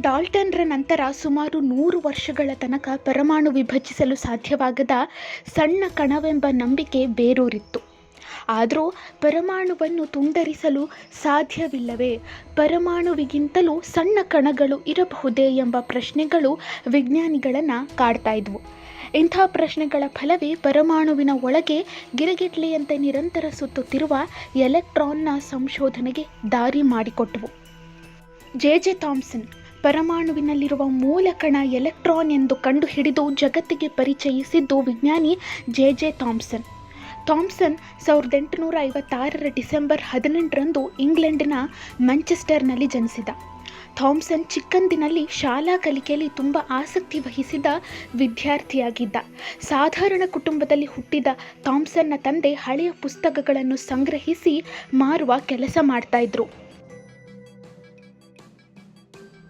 ಡಾಲ್ಟನ್ರ ನಂತರ ಸುಮಾರು 100 ವರ್ಷಗಳ ತನಕ ಪರಮಾಣು ವಿಭಜಿಸಲು ಸಾಧ್ಯವಾಗದ ಸಣ್ಣ ಕಣವೆಂಬ ನಂಬಿಕೆ ಬೇರೂರಿತ್ತು. ಆದರೂ ಪರಮಾಣುವನ್ನು ತುಂಡರಿಸಲು ಸಾಧ್ಯವಿಲ್ಲವೇ, ಪರಮಾಣುವಿಗಿಂತಲೂ ಸಣ್ಣ ಕಣಗಳು ಇರಬಹುದೇ ಎಂಬ ಪ್ರಶ್ನೆಗಳು ವಿಜ್ಞಾನಿಗಳನ್ನು ಕಾಡ್ತಾ ಇದ್ವು. ಇಂಥ ಪ್ರಶ್ನೆಗಳ ಫಲವೇ ಪರಮಾಣುವಿನ ಒಳಗೆ ಗಿರಗಿಟ್ಲೆಯಂತೆ ನಿರಂತರ ಸುತ್ತುತ್ತಿರುವ ಎಲೆಕ್ಟ್ರಾನ್ನ ಸಂಶೋಧನೆಗೆ ದಾರಿ ಮಾಡಿಕೊಟ್ಟವು. ಜೆ ಥಾಮ್ಸನ್ ಪರಮಾಣುವಿನಲ್ಲಿರುವ ಮೂಲ ಕಣ ಎಲೆಕ್ಟ್ರಾನ್ ಎಂದು ಕಂಡುಹಿಡಿದು ಜಗತ್ತಿಗೆ ಪರಿಚಯಿಸಿದ್ದು ವಿಜ್ಞಾನಿ ಜೆ ಥಾಮ್ಸನ್. ಥಾಮ್ಸನ್ 1856 ಡಿಸೆಂಬರ್ 18ರಂದು ಇಂಗ್ಲೆಂಡಿನ ಮ್ಯಾಂಚೆಸ್ಟರ್ನಲ್ಲಿ ಜನಿಸಿದ. ಥಾಮ್ಸನ್ ಚಿಕ್ಕಂದಿನಲ್ಲಿ ಶಾಲಾ ಕಲಿಕೆಯಲ್ಲಿ ತುಂಬ ಆಸಕ್ತಿ ವಹಿಸಿದ ವಿದ್ಯಾರ್ಥಿಯಾಗಿದ್ದ. ಸಾಧಾರಣ ಕುಟುಂಬದಲ್ಲಿ ಹುಟ್ಟಿದ ಥಾಮ್ಸನ್ನ ತಂದೆ ಹಳೆಯ ಪುಸ್ತಕಗಳನ್ನು ಸಂಗ್ರಹಿಸಿ ಮಾರುವ ಕೆಲಸ ಮಾಡ್ತಾ ಇದ್ರು.